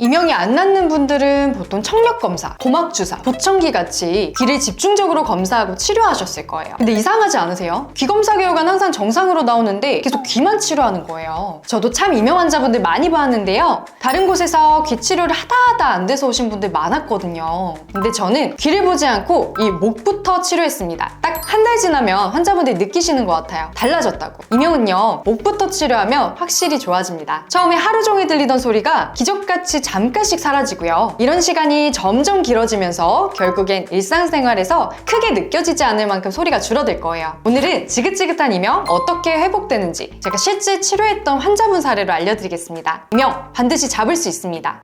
이명이 안 낫는 분들은 보통 청력검사, 고막주사, 보청기 같이 귀를 집중적으로 검사하고 치료하셨을 거예요. 근데 이상하지 않으세요? 귀 검사 결과는 항상 정상으로 나오는데 계속 귀만 치료하는 거예요. 저도 참 이명 환자분들 많이 봤는데요. 다른 곳에서 귀 치료를 하다 안 돼서 오신 분들 많았거든요. 근데 저는 귀를 보지 않고 이 목부터 치료했습니다. 딱 한 달 지나면 환자분들이 느끼시는 것 같아요. 달라졌다고. 이명은요, 목부터 치료하면 확실히 좋아집니다. 처음에 하루 종일 들리던 소리가 기적같이 잠깐씩 사라지고요. 이런 시간이 점점 길어지면서 결국엔 일상생활에서 크게 느껴지지 않을 만큼 소리가 줄어들 거예요. 오늘은 지긋지긋한 이명 어떻게 회복되는지 제가 실제 치료했던 환자분 사례로 알려드리겠습니다. 이명 반드시 잡을 수 있습니다.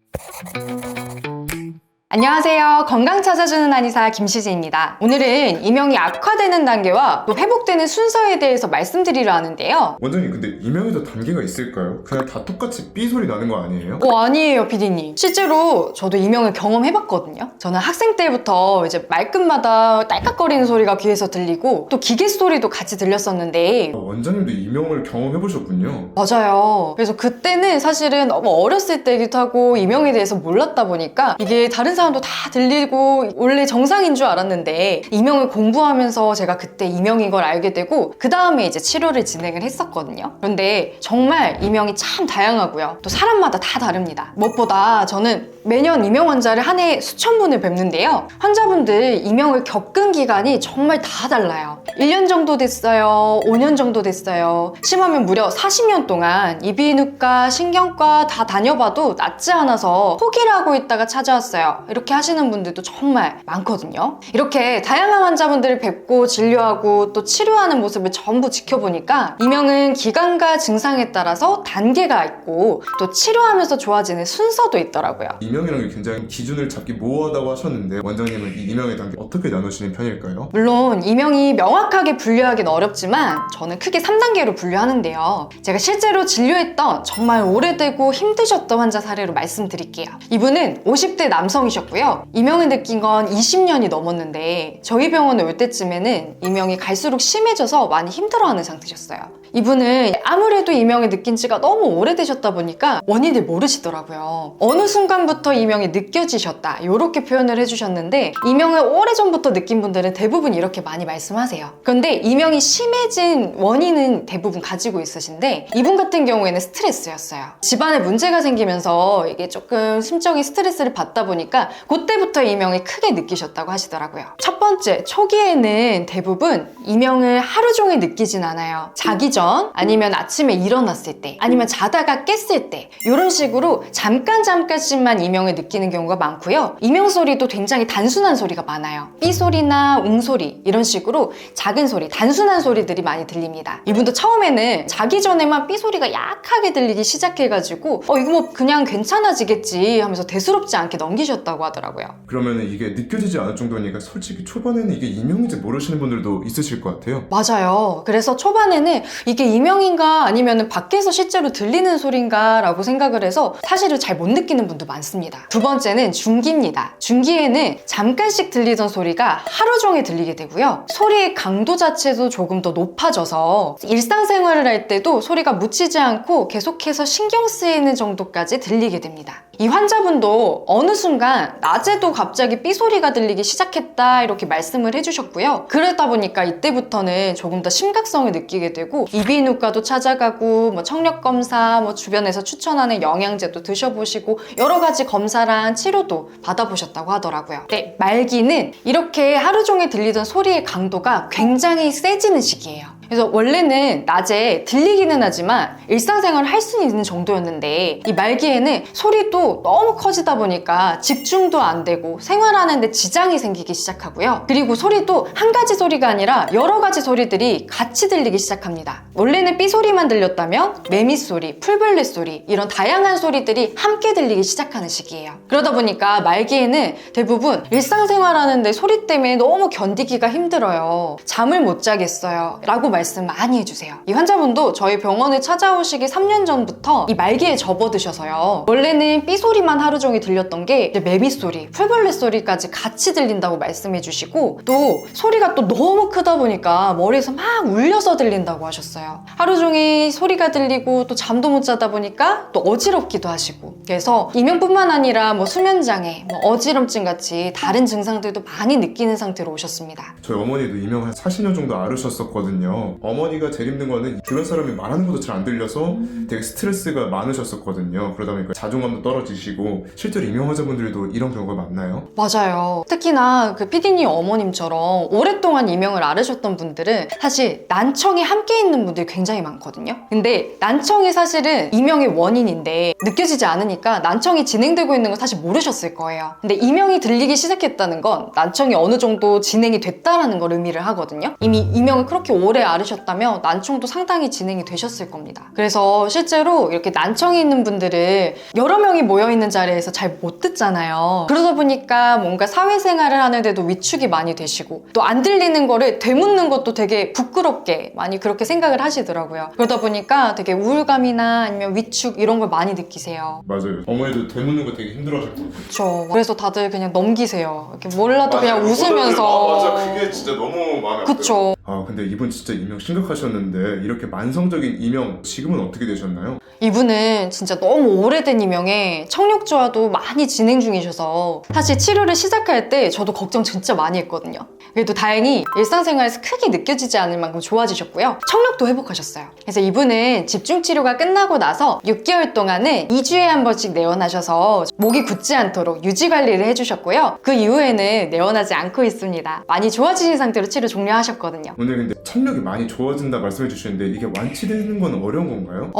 안녕하세요. 건강 찾아주는 한의사 김시지입니다. 오늘은 이명이 악화되는 단계와 또 회복되는 순서에 대해서 말씀드리려 하는데요. 원장님, 근데 이명에도 단계가 있을까요? 그냥 다 똑같이 삐 소리 나는 거 아니에요? 아니에요, 피디님. 실제로 저도 이명을 경험해봤거든요. 저는 학생 때부터 이제 말끝마다 딸깍거리는 소리가 귀에서 들리고 또 기계 소리도 같이 들렸었는데 원장님도 이명을 경험해보셨군요. 맞아요. 그래서 그때는 사실은 너무 어렸을 때기도 하고 이명에 대해서 몰랐다 보니까 이게 다른 사람도 다 들리고 원래 정상인 줄 알았는데 이명을 공부하면서 제가 그때 이명인 걸 알게 되고 그 다음에 이제 치료를 진행을 했었거든요. 그런데 정말 이명이 참 다양하고요. 또 사람마다 다 다릅니다. 무엇보다 저는 매년 이명 환자를 한 해에 수천 분을 뵙는데요. 환자분들 이명을 겪은 기간이 정말 다 달라요. 1년 정도 됐어요. 5년 정도 됐어요. 심하면 무려 40년 동안 이비인후과, 신경과 다 다녀봐도 낫지 않아서 포기를 하고 있다가 찾아왔어요. 이렇게 하시는 분들도 정말 많거든요. 이렇게 다양한 환자분들을 뵙고 진료하고 또 치료하는 모습을 전부 지켜보니까 이명은 기간과 증상에 따라서 단계가 있고 또 치료하면서 좋아지는 순서도 있더라고요. 이명이라는 게 굉장히 기준을 잡기 모호하다고 하셨는데 원장님은 이 이명의 단계 어떻게 나누시는 편일까요? 물론 이명이 명확하게 분류하기는 어렵지만 저는 크게 3단계로 분류하는데요. 제가 실제로 진료했던 정말 오래되고 힘드셨던 환자 사례로 말씀드릴게요. 이분은 50대 남성이셨고요. 이명을 느낀 건 20년이 넘었는데 저희 병원에 올 때쯤에는 이명이 갈수록 심해져서 많이 힘들어하는 상태셨어요. 이분은 아무래도 이명을 느낀 지가 너무 오래되셨다 보니까 원인을 모르시더라고요. 어느 순간부터 이명이 느껴지셨다 이렇게 표현을 해주셨는데 이명을 오래전부터 느낀 분들은 대부분 이렇게 많이 말씀하세요. 그런데 이명이 심해진 원인은 대부분 가지고 있으신데 이분 같은 경우에는 스트레스였어요. 집안에 문제가 생기면서 이게 조금 심적인 스트레스를 받다 보니까 그때부터 이명을 크게 느끼셨다고 하시더라고요. 첫 번째, 초기에는 대부분 이명을 하루 종일 느끼진 않아요. 자기 전 아니면 아침에 일어났을 때 아니면 자다가 깼을 때 이런 식으로 잠깐씩만 이명을 느끼는 경우가 많고요. 이명 소리도 굉장히 단순한 소리가 많아요. 삐 소리나 웅 소리 이런 식으로 작은 소리, 단순한 소리들이 많이 들립니다. 이분도 처음에는 자기 전에만 삐 소리가 약하게 들리기 시작해가지고 이거 뭐 그냥 괜찮아지겠지 하면서 대수롭지 않게 넘기셨다고 하더라고요. 그러면 이게 느껴지지 않을 정도니까 솔직히 초반에는 이게 이명인지 모르시는 분들도 있으실 것 같아요. 맞아요. 그래서 초반에는 이게 이명인가 아니면 밖에서 실제로 들리는 소리인가 라고 생각을 해서 사실은 잘 못 느끼는 분도 많습니다. 두 번째는 중기입니다. 중기에는 잠깐씩 들리던 소리가 하루 종일 들리게 되고요. 소리의 강도 자체도 조금 더 높아져서 일상생활을 할 때도 소리가 묻히지 않고 계속해서 신경 쓰이는 정도까지 들리게 됩니다. 이 환자분도 어느 순간 낮에도 갑자기 삐 소리가 들리기 시작했다 이렇게 말씀을 해주셨고요. 그러다 보니까 이때부터는 조금 더 심각성을 느끼게 되고 이비인후과도 찾아가고 청력검사, 주변에서 추천하는 영양제도 드셔보시고 여러 가지 검사랑 치료도 받아보셨다고 하더라고요. 네, 말기는 이렇게 하루 종일 들리던 소리의 강도가 굉장히 세지는 시기예요. 그래서 원래는 낮에 들리기는 하지만 일상생활을 할 수 있는 정도였는데 이 말기에는 소리도 너무 커지다 보니까 집중도 안 되고 생활하는데 지장이 생기기 시작하고요. 그리고 소리도 한 가지 소리가 아니라 여러 가지 소리들이 같이 들리기 시작합니다. 원래는 삐 소리만 들렸다면 매미 소리, 풀벌레 소리 이런 다양한 소리들이 함께 들리기 시작하는 시기예요. 그러다 보니까 말기에는 대부분 일상생활하는데 소리 때문에 너무 견디기가 힘들어요. 잠을 못 자겠어요 라고 말씀 많이 해주세요. 이 환자분도 저희 병원에 찾아오시기 3년 전부터 이 말기에 접어드셔서요. 원래는 삐 소리만 하루 종일 들렸던 게 이제 매미 소리, 풀벌레 소리까지 같이 들린다고 말씀해주시고 또 소리가 또 너무 크다 보니까 머리에서 막 울려서 들린다고 하셨어요. 하루 종일 소리가 들리고 또 잠도 못 자다 보니까 또 어지럽기도 하시고 그래서 이명뿐만 아니라 뭐 수면장애, 뭐 어지럼증 같이 다른 증상들도 많이 느끼는 상태로 오셨습니다. 저희 어머니도 이명 한 40년 정도 앓으셨었거든요. 어머니가 제일 힘든 거는 주변 사람이 말하는 것도 잘 안 들려서 되게 스트레스가 많으셨었거든요. 그러다 보니까 자존감도 떨어지시고 실제로 이명 환자분들도 이런 경우가 많나요? 맞아요. 특히나 그 PD님 어머님처럼 오랫동안 이명을 앓으셨던 분들은 사실 난청이 함께 있는 분들이 굉장히 많거든요. 근데 난청이 사실은 이명의 원인인데 느껴지지 않으니까 난청이 진행되고 있는 건 사실 모르셨을 거예요. 근데 이명이 들리기 시작했다는 건 난청이 어느 정도 진행이 됐다라는 걸 의미를 하거든요. 이미 이명을 그렇게 오래 앓으셨다면 난청도 상당히 진행이 되셨을 겁니다. 그래서 실제로 이렇게 난청이 있는 분들은 여러 명이 모여있는 자리에서 잘 못 듣잖아요. 그러다 보니까 뭔가 사회생활을 하는데도 위축이 많이 되시고 또 안 들리는 거를 되묻는 것도 되게 부끄럽게 많이 그렇게 생각을 하시더라고요. 그러다 보니까 되게 우울감이나 아니면 위축 이런 걸 많이 느끼세요. 맞아요. 어머니도 되묻는 거 되게 힘들어하셨거든요. 그렇죠. 그래서 다들 그냥 넘기세요. 이렇게 몰라도 그냥 웃으면서. 맞아. 그게 진짜 너무 마음에 아파요. 그쵸. 아 근데 이분 진짜 이명 심각하셨는데 이렇게 만성적인 이명 지금은 어떻게 되셨나요? 이분은 진짜 너무 오래된 이명에 청력조화도 많이 진행 중이셔서 사실 치료를 시작할 때 저도 걱정 진짜 많이 했거든요. 그래도 다행히 일상생활에서 크게 느껴지지 않을 만큼 좋아지셨고요. 청력도 회복하셨어요. 그래서 이분은 집중치료가 끝나고 나서 6개월 동안은 2주에 한 번씩 내원하셔서 목이 굳지 않도록 유지관리를 해주셨고요. 그 이후에는 내원하지 않고 있습니다. 많이 좋아지신 상태로 치료 종료하셨거든요. 오늘 근데 청력이 많이 좋아진다 말씀해 주시는데 이게 완치되는 건 어려운 건가요?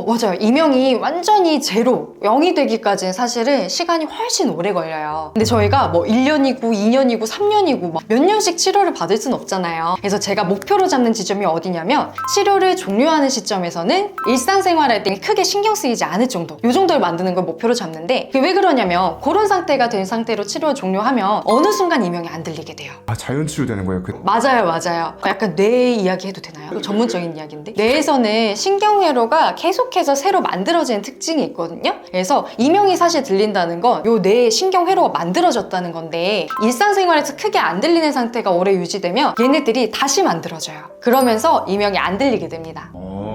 맞아요. 이명이 완전히 제로, 0이 되기까지는 사실은 시간이 훨씬 오래 걸려요. 근데 저희가 뭐 1년이고 2년이고 3년이고 막 몇 년씩 치료를 받을 순 없잖아요. 그래서 제가 목표로 잡는 지점이 어디냐면 치료를 종료하는 시점에서는 일상생활할 때 크게 신경 쓰이지 않을 정도, 이 정도를 만드는 걸 목표로 잡는데 그게 왜 그러냐면 그런 상태가 된 상태로 치료를 종료하면 어느 순간 이명이 안 들리게 돼요. 아 자연 치유되는 거예요? 맞아요. 약간 뇌 이야기 해도 되나요? 전문적인 이야기인데 뇌에서는 신경회로가 계속해서 새로 만들어지는 특징이 있거든요. 그래서 이명이 사실 들린다는 건 요 뇌의 신경회로가 만들어졌다는 건데 일상생활에서 크게 안 들리는 상태가 오래 유지되면 얘네들이 다시 만들어져요. 그러면서 이명이 안 들리게 됩니다.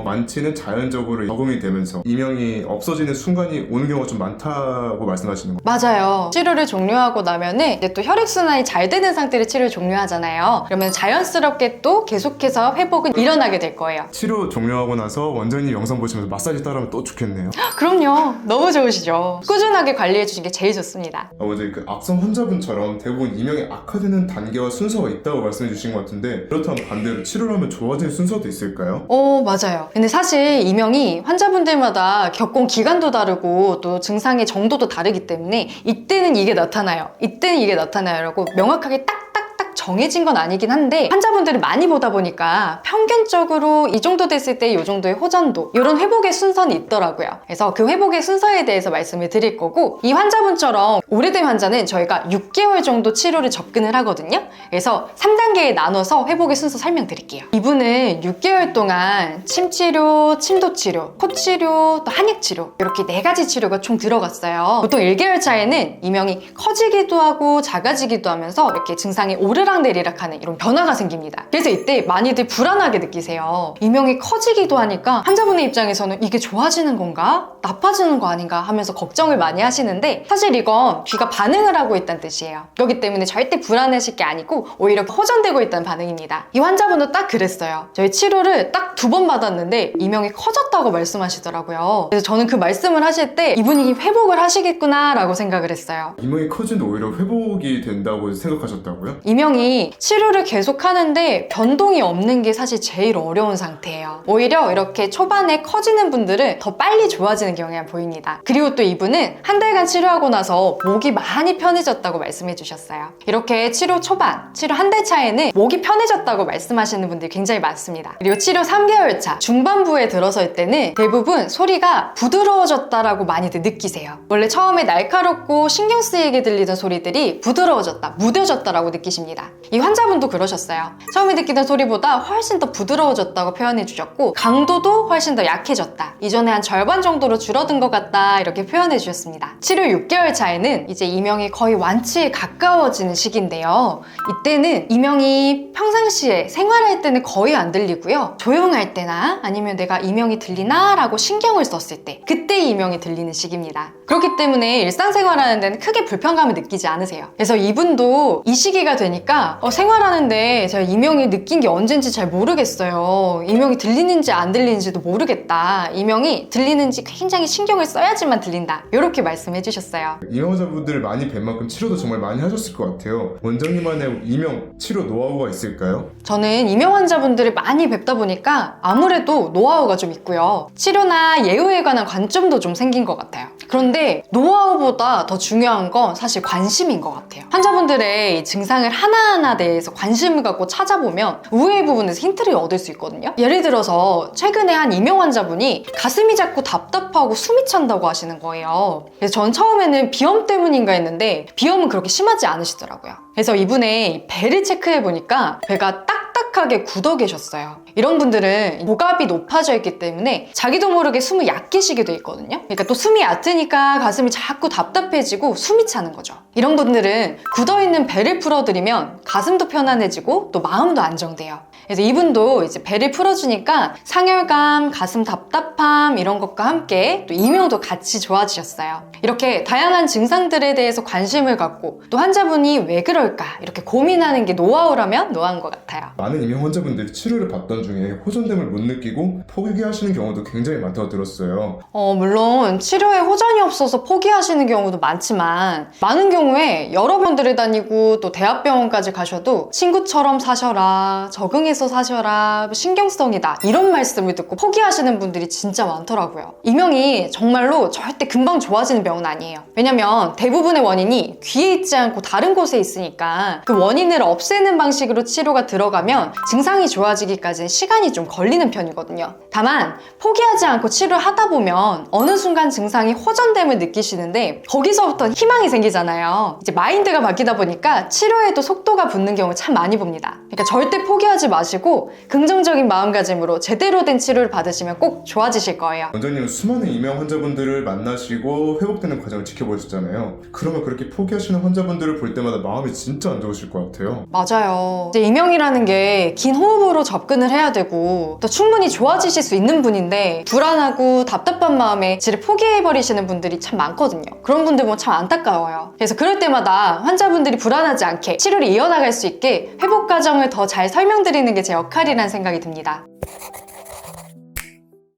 완치는 자연적으로 적응이 되면서 이명이 없어지는 순간이 오는 경우가 좀 많다고 말씀하시는 거예요? 맞아요. 치료를 종료하고 나면은 이제 또 혈액순환이 잘 되는 상태로 치료를 종료하잖아요. 그러면 자연스럽게 또 계속해서 회복은 일어나게 될 거예요. 치료 종료하고 나서 원장님 영상 보시면서 마사지 따라하면 또 좋겠네요. 그럼요. 너무 좋으시죠. 꾸준하게 관리해 주시는 게 제일 좋습니다. 어제 그 악성 환자분처럼 대부분 이명이 악화되는 단계와 순서가 있다고 말씀해 주신 것 같은데 그렇다면 반대로 치료를 하면 좋아지는 순서도 있을까요? 맞아요. 근데 사실 이명이 환자분들마다 겪은 기간도 다르고 또 증상의 정도도 다르기 때문에 이때는 이게 나타나요. 이때는 이게 나타나요라고 명확하게 딱딱딱 정해진 건 아니긴 한데 환자분들이 많이 보다 보니까 평균적으로 이 정도 됐을 때 이 정도의 호전도 이런 회복의 순서는 있더라고요. 그래서 그 회복의 순서에 대해서 말씀을 드릴 거고 이 환자분처럼 오래된 환자는 저희가 6개월 정도 치료를 접근을 하거든요. 그래서 3단계에 나눠서 회복의 순서 설명드릴게요. 이분은 6개월 동안 침치료, 침도치료, 코치료, 또 한약치료 이렇게 4가지 치료가 총 들어갔어요. 보통 1개월 차에는 이명이 커지기도 하고 작아지기도 하면서 이렇게 증상이 오르락내리락 하는 이런 변화가 생깁니다. 그래서 이때 많이들 불안하게 느끼세요. 이명이 커지기도 하니까 환자분의 입장에서는 이게 좋아지는 건가? 나빠지는 거 아닌가? 하면서 걱정을 많이 하시는데 사실 이건 귀가 반응을 하고 있다는 뜻이에요. 그렇기 때문에 절대 불안하실 게 아니고 오히려 호전되고 있다는 반응입니다. 이 환자분도 딱 그랬어요. 저희 치료를 딱 2번 받았는데 이명이 커졌다고 말씀하시더라고요. 그래서 저는 그 말씀을 하실 때 이분이 회복을 하시겠구나 라고 생각을 했어요. 이명이 커지는데 오히려 회복이 된다고 생각하셨다고요? 이명이 치료를 계속 하는데 변동이 없는 게 사실 제일 어려운 상태예요. 오히려 이렇게 초반에 커지는 분들은 더 빨리 좋아지는 경향이 보입니다. 그리고 또 이분은 한 달간 치료하고 나서 목이 많이 편해졌다고 말씀해 주셨어요. 이렇게 치료 초반, 치료 한 달 차에는 목이 편해졌다고 말씀하시는 분들이 굉장히 많습니다. 그리고 치료 3개월 차, 중반부에 들어설 때는 대부분 소리가 부드러워졌다라고 많이들 느끼세요. 원래 처음에 날카롭고 신경 쓰이게 들리던 소리들이 부드러워졌다, 무뎌졌다라고 느끼십니다. 있습니다. 이 환자분도 그러셨어요. 처음에 느끼던 소리보다 훨씬 더 부드러워졌다고 표현해 주셨고 강도도 훨씬 더 약해졌다. 이전에 한 절반 정도로 줄어든 것 같다 이렇게 표현해 주셨습니다. 치료 6개월 차에는 이제 이명이 거의 완치에 가까워지는 시기인데요. 이때는 이명이 평상시에 생활할 때는 거의 안 들리고요. 조용할 때나 아니면 내가 이명이 들리나 라고 신경을 썼을 때 그때 이명이 들리는 시기입니다. 그렇기 때문에 일상생활하는 데는 크게 불편감을 느끼지 않으세요. 그래서 이분도 이 시기가 되니까 생활하는데 제가 이명이 느낀 게 언젠지 잘 모르겠어요. 이명이 들리는지 안 들리는지도 모르겠다. 이명이 들리는지 굉장히 신경을 써야지만 들린다. 이렇게 말씀해 주셨어요. 이명 환자분들을 많이 뵌 만큼 치료도 정말 많이 하셨을 것 같아요. 원장님만의 이명 치료 노하우가 있을까요? 저는 이명 환자분들을 많이 뵙다 보니까 아무래도 노하우가 좀 있고요. 치료나 예후에 관한 관점도 좀 생긴 것 같아요. 그런데 노하우보다 더 중요한 건 사실 관심인 것 같아요. 환자분들의 이 증상을 하나하나 대해서 관심을 갖고 찾아보면 의외의 부분에서 힌트를 얻을 수 있거든요. 예를 들어서 최근에 한 이명 환자분이 가슴이 자꾸 답답하고 숨이 찬다고 하시는 거예요. 그래서 전 처음에는 비염 때문인가 했는데 비염은 그렇게 심하지 않으시더라고요. 그래서 이분의 배를 체크해 보니까 배가 딱딱하게 굳어 계셨어요. 이런 분들은 복압이 높아져 있기 때문에 자기도 모르게 숨을 얕게 쉬게 돼 있거든요. 그러니까 또 숨이 얕으니까 가슴이 자꾸 답답해지고 숨이 차는 거죠. 이런 분들은 굳어있는 배를 풀어드리면 가슴도 편안해지고 또 마음도 안정돼요. 그래서 이분도 이제 배를 풀어주니까 상열감, 가슴 답답함 이런 것과 함께 또 이명도 같이 좋아지셨어요. 이렇게 다양한 증상들에 대해서 관심을 갖고 또 환자분이 왜 그럴까 이렇게 고민하는 게 노하우라면 노하우인 것 같아요. 많은 이명 환자분들이 치료를 받던 중에 호전됨을 못 느끼고 포기하시는 경우도 굉장히 많다고 들었어요. 물론 치료에 호전이 없어서 포기하시는 경우도 많지만 많은 경우에 여러 병원들을 다니고 또 대학병원까지 가셔도 친구처럼 사셔라, 적응해서 사셔라, 신경성이다 이런 말씀을 듣고 포기하시는 분들이 진짜 많더라고요. 이명이 정말로 절대 금방 좋아지는 병은 아니에요. 왜냐면 대부분의 원인이 귀에 있지 않고 다른 곳에 있으니까 그 원인을 없애는 방식으로 치료가 들어가면 증상이 좋아지기까지는 시간이 좀 걸리는 편이거든요. 다만 포기하지 않고 치료를 하다 보면 어느 순간 증상이 호전됨을 느끼시는데 거기서부터 희망이 생기잖아요. 이제 마인드가 바뀌다 보니까 치료에도 속도가 붙는 경우 참 많이 봅니다. 그러니까 절대 포기하지 마시고 긍정적인 마음가짐으로 제대로 된 치료를 받으시면 꼭 좋아지실 거예요. 원장님은 수많은 이명 환자분들을 만나시고 회복되는 과정을 지켜보셨잖아요. 그러면 그렇게 포기하시는 환자분들을 볼 때마다 마음이 진짜 안 좋으실 것 같아요. 맞아요. 이제 이명이라는 게 긴 호흡으로 접근을 해야 되고 또 충분히 좋아지실 수 있는 분인데 불안하고 답답한 마음에 치를 포기해버리시는 분들이 참 많거든요. 그런 분들 보면 참 안타까워요. 그래서 그럴 때마다 환자분들이 불안하지 않게 치료를 이어나갈 수 있게 회복 과정을 더 잘 설명드리는 게 제 역할이라는 생각이 듭니다.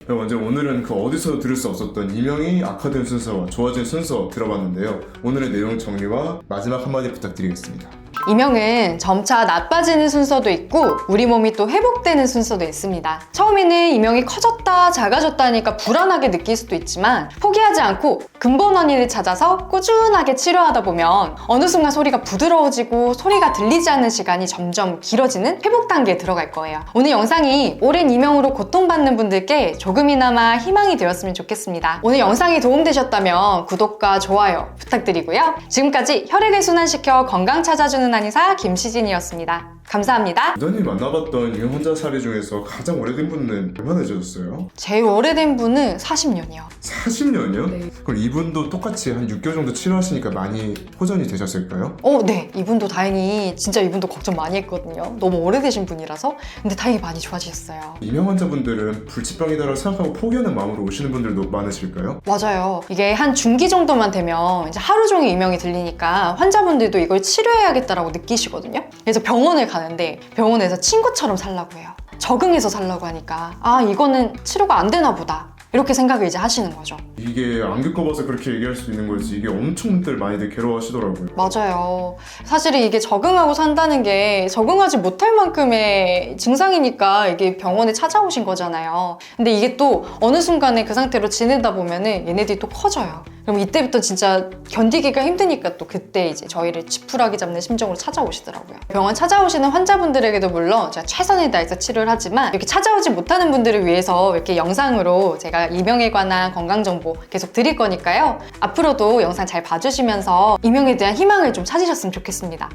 먼저 오늘은 그 어디서도 들을 수 없었던 이명이 악화된 순서와 좋아진 순서 들어봤는데요. 오늘의 내용 정리와 마지막 한마디 부탁드리겠습니다. 이명은 점차 나빠지는 순서도 있고 우리 몸이 또 회복되는 순서도 있습니다. 처음에는 이명이 커졌다 작아졌다 하니까 불안하게 느낄 수도 있지만 포기하지 않고 근본 원인을 찾아서 꾸준하게 치료하다 보면 어느 순간 소리가 부드러워지고 소리가 들리지 않는 시간이 점점 길어지는 회복 단계에 들어갈 거예요. 오늘 영상이 오랜 이명으로 고통받는 분들께 조금이나마 희망이 되었으면 좋겠습니다. 오늘 영상이 도움되셨다면 구독과 좋아요 부탁드리고요. 지금까지 혈액을 순환시켜 건강 찾아주는 한의사 김시진이었습니다. 감사합니다. 원장님 만나봤던 이명 환자 사례 중에서 가장 오래된 분은 얼마나 되셨어요? 제일 오래된 분은 40년이요. 40년이요? 네. 그럼 이분도 똑같이 한 6개월 정도 치료하시니까 많이 호전이 되셨을까요? 네. 이분도 다행히 진짜 이분도 걱정 많이 했거든요. 너무 오래되신 분이라서. 근데 다행히 많이 좋아지셨어요. 이명 환자분들은 불치병이다라고 생각하고 포기하는 마음으로 오시는 분들도 많으실까요? 맞아요. 이게 한 중기 정도만 되면 이제 하루 종일 이명이 들리니까 환자분들도 이걸 치료해야겠다라고 느끼시거든요. 그래서 병원을 가는데 병원에서 친구처럼 살라고 해요. 적응해서 살라고 하니까 이거는 치료가 안 되나 보다. 이렇게 생각을 이제 하시는 거죠. 이게 안 겪어봐서 그렇게 얘기할 수 있는 거지 이게 엄청들 많이들 괴로워하시더라고요. 맞아요. 사실은 이게 적응하고 산다는 게 적응하지 못할 만큼의 증상이니까 이게 병원에 찾아오신 거잖아요. 근데 이게 또 어느 순간에 그 상태로 지내다 보면은 얘네들이 또 커져요. 그럼 이때부터 진짜 견디기가 힘드니까 또 그때 이제 저희를 지푸라기 잡는 심정으로 찾아오시더라고요. 병원 찾아오시는 환자분들에게도 물론 제가 최선을 다해서 치료를 하지만 이렇게 찾아오지 못하는 분들을 위해서 이렇게 영상으로 제가 이명에 관한 건강정보 계속 드릴 거니까요. 앞으로도 영상 잘 봐주시면서 이명에 대한 희망을 좀 찾으셨으면 좋겠습니다.